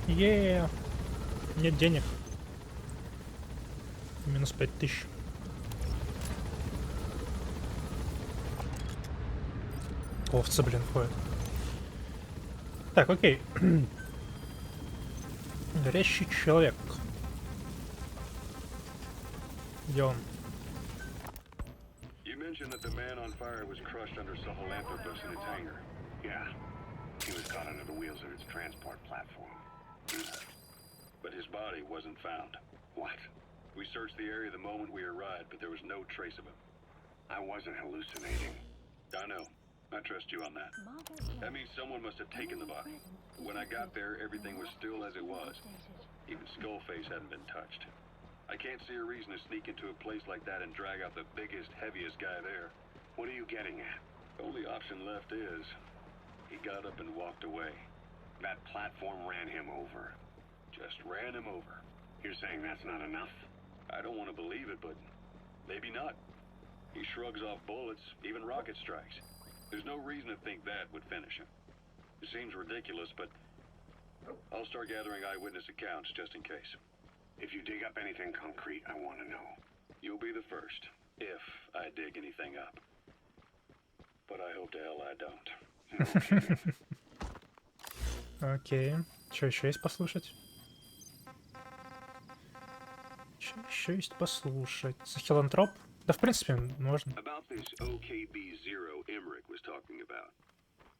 Е, нет денег. Минус 5000. Овцы, блин, ходят. Так, окей. Горящий человек. Где он? You mentioned that the man on fire was crushed under Sahelanthropus in its hangar. Yeah. He was caught under the wheels of its transport platform. But his body wasn't found. What? We searched the area the moment we arrived, but there was no trace of him. I wasn't hallucinating. I know. I trust you on that. That means someone must have taken the body. When I got there, everything was still as it was. Even Skullface hadn't been touched. I can't see a reason to sneak into a place like that and drag out the biggest, heaviest guy there. What are you getting at? The only option left is... he got up and walked away. That platform ran him over. Just ran him over. You're saying that's not enough? I don't want to believe it, but maybe not. He shrugs off bullets, even rocket strikes. There's no reason to think that would finish him. It seems ridiculous, but I'll start gathering eyewitness accounts just in case. If you dig up anything concrete, I want to know. You'll be the first, if I dig anything up. But I hope to hell I don't. Окей. Что еще есть послушать? Что еще есть послушать? Захилантроп? Да, в принципе, можно. About this OKB-0 Emmerich was talking about.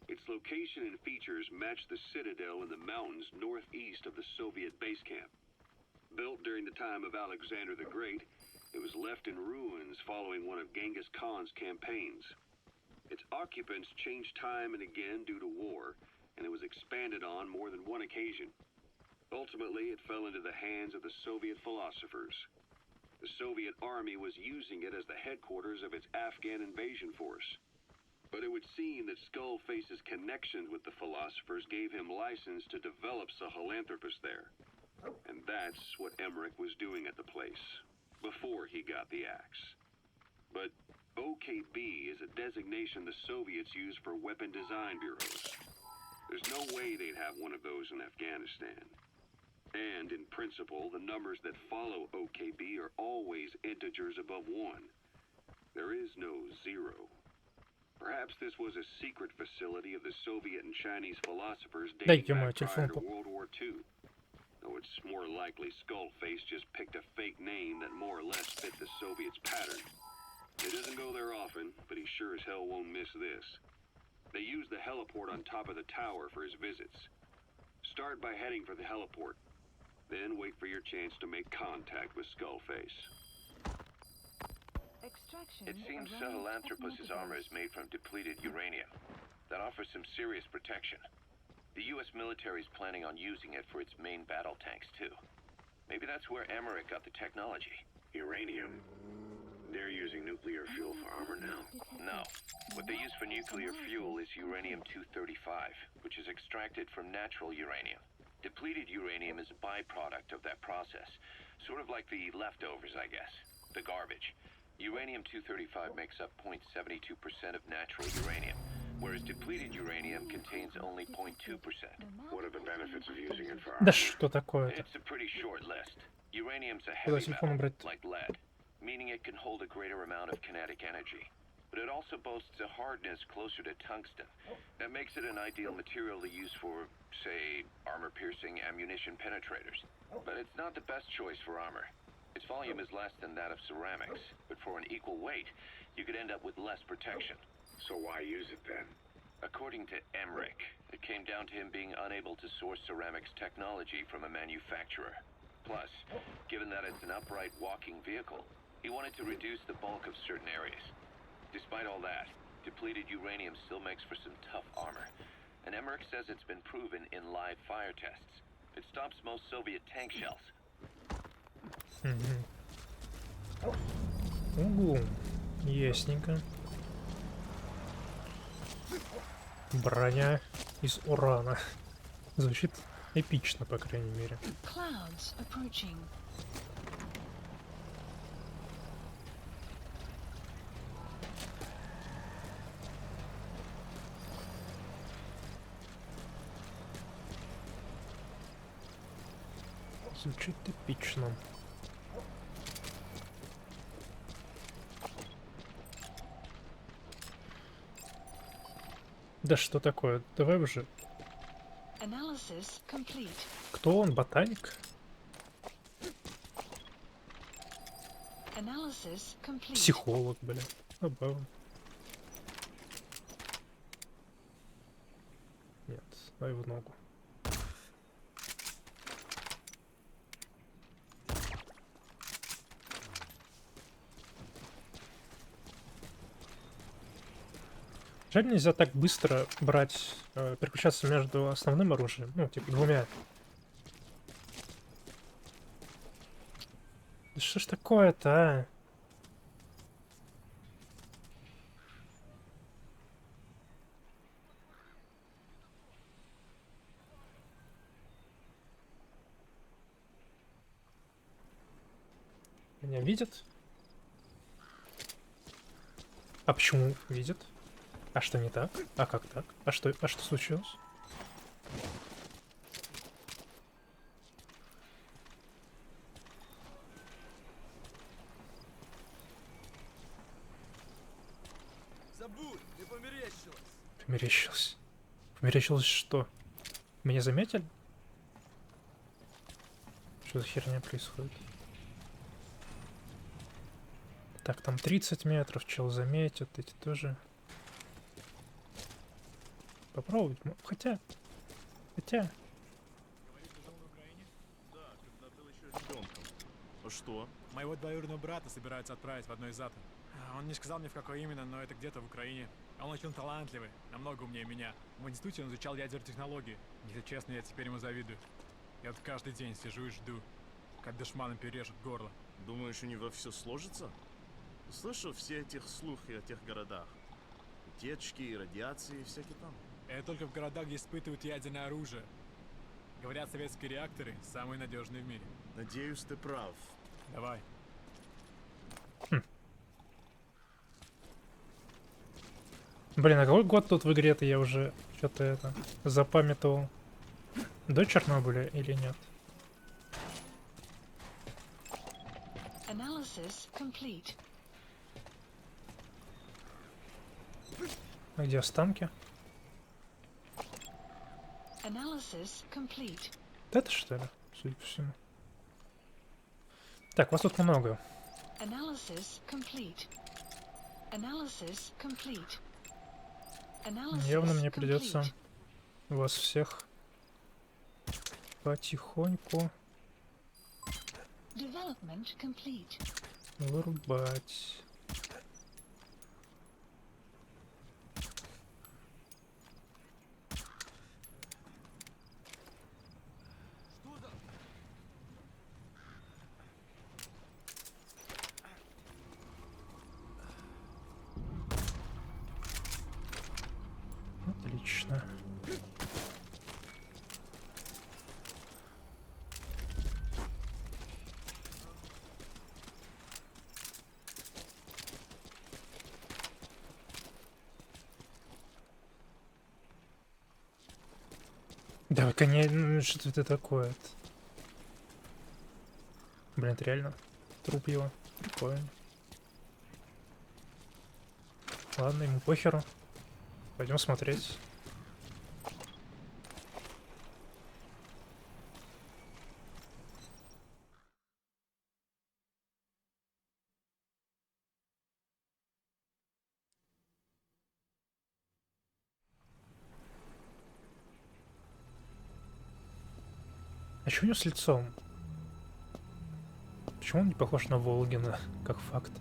Its location and features match the citadel in the mountains northeast of the Soviet base camp. Built during the time of Alexander the Great, it was left in ruins following one of Genghis Khan's campaigns. Its occupants changed time and again due to war, and it was expanded on more than one occasion. Ultimately, it fell into the hands of the Soviet philosophers. The Soviet army was using it as the headquarters of its Afghan invasion force. But it would seem that Skullface's connections with the philosophers gave him license to develop Sahelanthropus there. And that's what Emmerich was doing at the place, before he got the axe. But OKB is a designation the Soviets use for weapon design bureaus. There's no way they'd have one of those in Afghanistan. And in principle, the numbers that follow OKB are always integers above 1. There is no 0. Perhaps this was a secret facility of the Soviet and Chinese philosophers dating back prior to World War II. Though it's more likely Skullface just picked a fake name that more or less fit the Soviets' pattern. He doesn't go there often, but he sure as hell won't miss this. They use the heliport on top of the tower for his visits. Start by heading for the heliport. Then wait for your chance to make contact with Skullface. It seems Sahelanthropus's armor is made from depleted uranium. That offers some serious protection. The U.S. military is planning on using it for its main battle tanks, too. Maybe that's where Emmerich got the technology. Uranium? They're using nuclear fuel for armor now? No. What they use for nuclear fuel is uranium-235, which is extracted from natural uranium. Depleted uranium is a byproduct of that process. Sort of like the leftovers, I guess. The garbage. Uranium-235 makes up 0.72% of natural uranium, whereas depleted uranium contains only 0.2%. What are the benefits of using it for Да armor? что такое-то? It's a pretty short list. Uranium's a heavy metal, like lead, meaning it can hold a greater amount of kinetic energy. But it also boasts a hardness closer to tungsten. That makes it an ideal material to use for, say, armor-piercing ammunition penetrators. But it's not the best choice for armor. Its volume is less than that of ceramics, but for an equal weight, you could end up with less protection. So why use it then? According to Emmerich, it came down to him being unable to source ceramics technology from a manufacturer. Plus, given that it's an upright walking vehicle, he wanted to reduce the bulk of certain areas. Despite all that, depleted uranium still makes for some tough armor, and Emmerich says it's been proven in live fire tests. It stops most Soviet tank shells. Угу. Ясненько. Броня из урана. Звучит эпично, по крайней мере. Clouds approaching. Звучит эпично. Да что такое? Давай уже. Analysis complete. Кто он? Ботаник? Analysis complete. Психолог, бля. Забавно. Нет, дай в ногу. Жаль, нельзя так быстро брать, переключаться между основным оружием, ну, типа, двумя. Да что ж такое-то, а? Меня видят? А почему видят? А что не так? А как так? А что случилось? Забудь, не померещилось. Померещилось. Померещилось что? Меня заметили? Что за херня происходит? Так, там 30 метров, чел заметит, эти тоже. Попробовать, хотя. Говорит, ты жил на Украине? Да, когда был еще ребенком. А что? Моего двоюродного брата собираются отправить в одно из атом. Он не сказал мне, в какой именно, но это где-то в Украине. Он очень талантливый, намного умнее меня. В институте он изучал ядерные технологии. Если честно, я теперь ему завидую. Я вот каждый день сижу и жду, как душманом перережет горло. Думаешь, у него все сложится? Слышал все этих слухи о тех городах? Утечки и радиации и всякие там. Это только в городах, где испытывают ядерное оружие. Говорят, советские реакторы самые надежные в мире. Надеюсь, ты прав. Давай. Блин, а какой год тут в игре-то я уже что-то это запамятовал? До Чернобыля или нет? Analysis complete. А где останки? Analysis complete. Это что ли? Судя по всему. Так, вас тут много. Analysis complete. Analysis complete. Analysis Явно мне придется complete. вас всех потихоньку Development complete. вырубать. Отлично. Да, конечно, что это такое? Блин, это реально труп его. Прикольно. Ладно, ему похеру. Пойдем смотреть. А что у него с лицом? Почему он не похож на Волгина, как факт?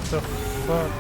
The fuck?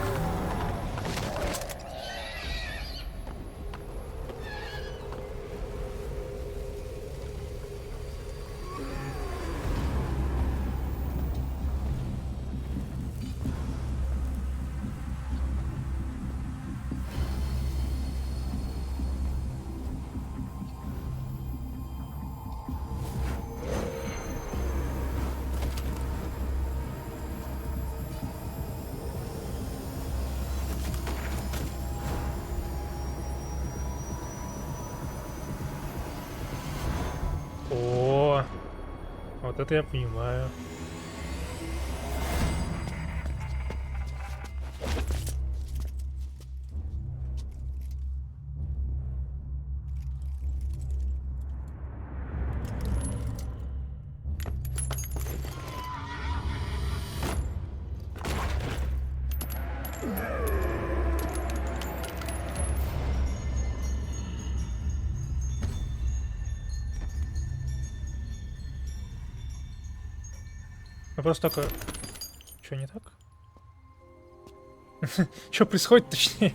Вот это я понимаю. Ну просто только... Чё не так? Чё происходит, точнее?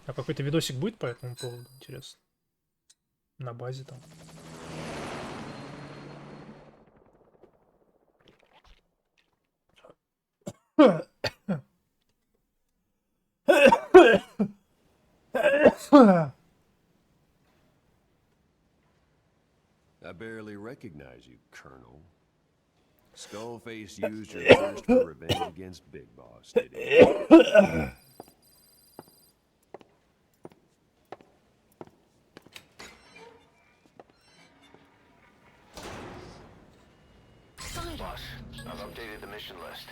А какой-то видосик будет по этому поводу, интересно? На базе там. I barely recognize you, Colonel. Skullface used your thirst for revenge against Big Boss, did he? Boss, I've updated the mission list.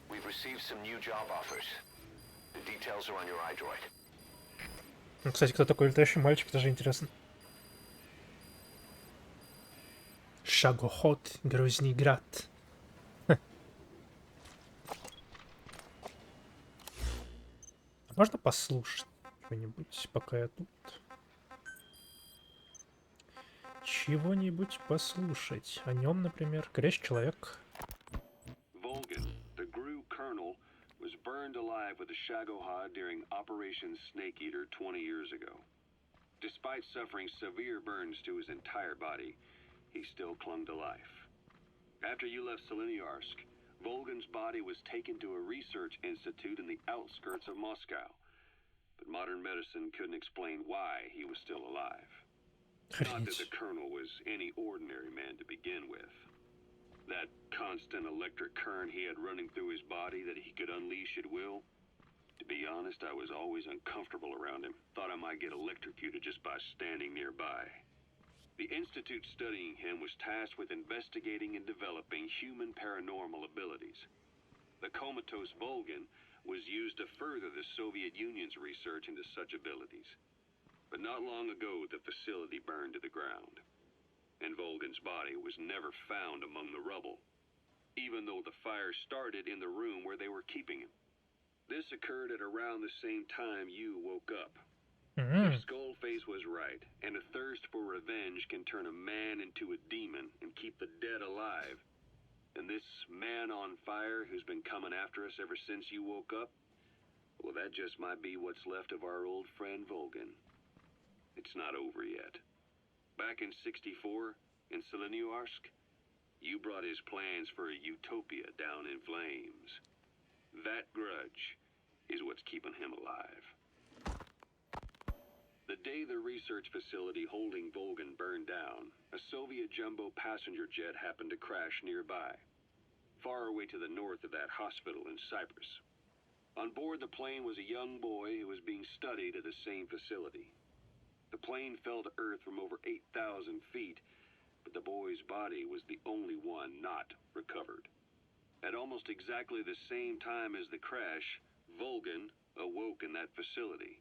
We've received some new job offers. The details are on your iDroid. Ну, кстати, кто такой летающий мальчик, тоже интересно. Шагоход, Грозный град. Можно послушать что-нибудь, пока я тут? Чего-нибудь послушать. О нем, например. Горящий человек. Volgan, the GRU colonel, was burned alive with a Shagohod during Operation Snake Eater 20 years ago. Despite suffering severe burns to his entire body, he still clung to life. After you left Seleniarsk, Volgan's body was taken to a research institute in the outskirts of Moscow, but modern medicine couldn't explain why he was still alive. Not that the colonel was any ordinary man to begin with. That constant electric current he had running through his body that he could unleash at will. To be honest, I was always uncomfortable around him. Thought I might get electrocuted just by standing nearby. The institute studying him was tasked with investigating and developing human paranormal abilities. The comatose Volgan was used to further the Soviet Union's research into such abilities. But not long ago, the facility burned to the ground. And Volgan's body was never found among the rubble, even though the fire started in the room where they were keeping him. This occurred at around the same time you woke up. If Skullface was right, and a thirst for revenge can turn a man into a demon and keep the dead alive, and this man on fire who's been coming after us ever since you woke up, well, that just might be what's left of our old friend Volgan. It's not over yet. Back in '64, in Seleniarsk, you brought his plans for a utopia down in flames. That grudge is what's keeping him alive. The day the research facility holding Volgan burned down, a Soviet jumbo passenger jet happened to crash nearby, far away to the north of that hospital in Cyprus. On board the plane was a young boy who was being studied at the same facility. The plane fell to earth from over 8,000 feet, but the boy's body was the only one not recovered. At almost exactly the same time as the crash, Volgan awoke in that facility.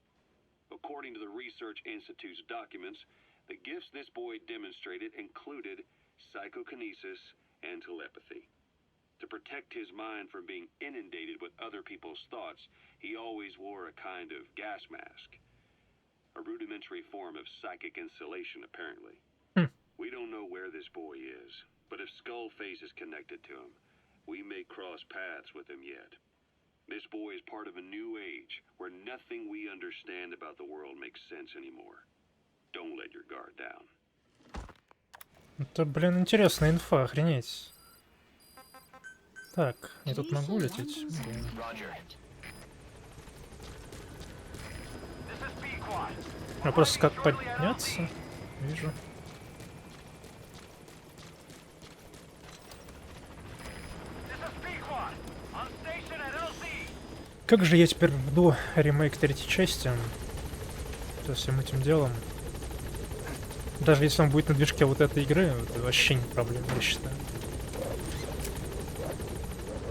According to the Research Institute's documents, the gifts this boy demonstrated included psychokinesis and telepathy. To protect his mind from being inundated with other people's thoughts, he always wore a kind of gas mask. A rudimentary form of psychic insulation, apparently. We don't know where this boy is, but if Skullface is connected to him, we may cross paths with him yet. This boy is part of a new age where nothing we understand about the world makes sense anymore. Don't let your guard down. Это, блин, интересная инфа, охренеть. Так, я тут могу лететь? Блин. А просто как подняться? Вижу. Как же я теперь жду ремейк третьей части со всем этим делом? Даже если он будет на движке вот этой игры, это вообще не проблема, я считаю.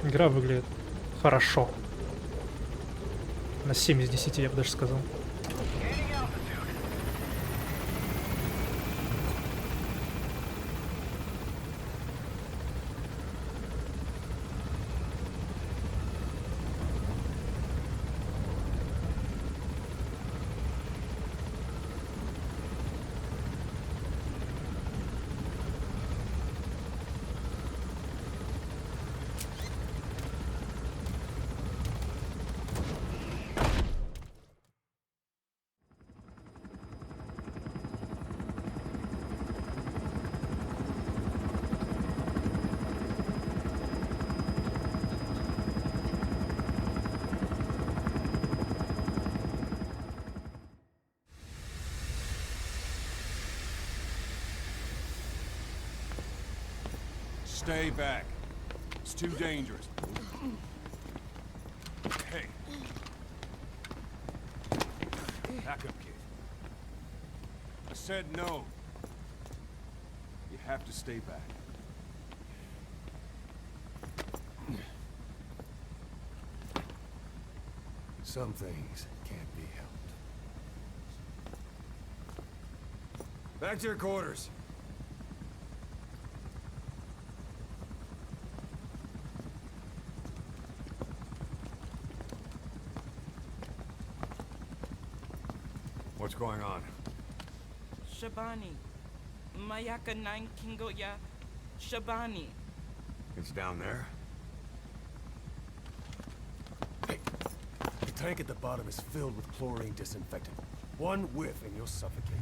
Игра выглядит хорошо. На 7 из 10, я бы даже сказал. Stay back. It's too dangerous. Hey. Back up, kid. I said no. You have to stay back. Some things can't be helped. Back to your quarters. What's going on? Shabani. Mayaka 9 Kingo ya Shabani. It's down there. Hey, the tank at the bottom is filled with chlorine disinfectant. One whiff and you'll suffocate.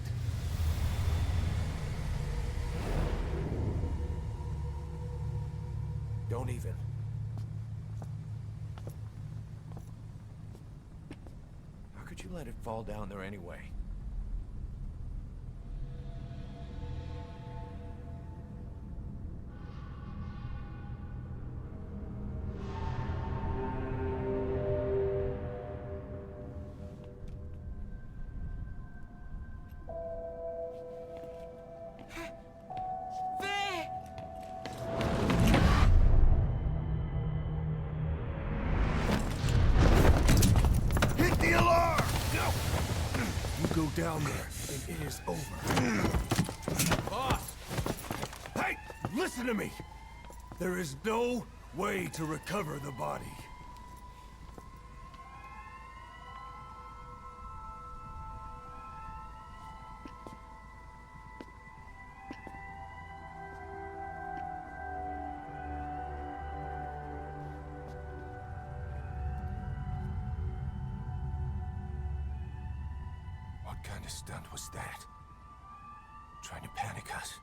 Don't even. How could you let it fall down there anyway? Down there, and it is over. Boss! Hey! Listen to me! There is no way to recover the body. What kind of stunt was that? Trying to panic us?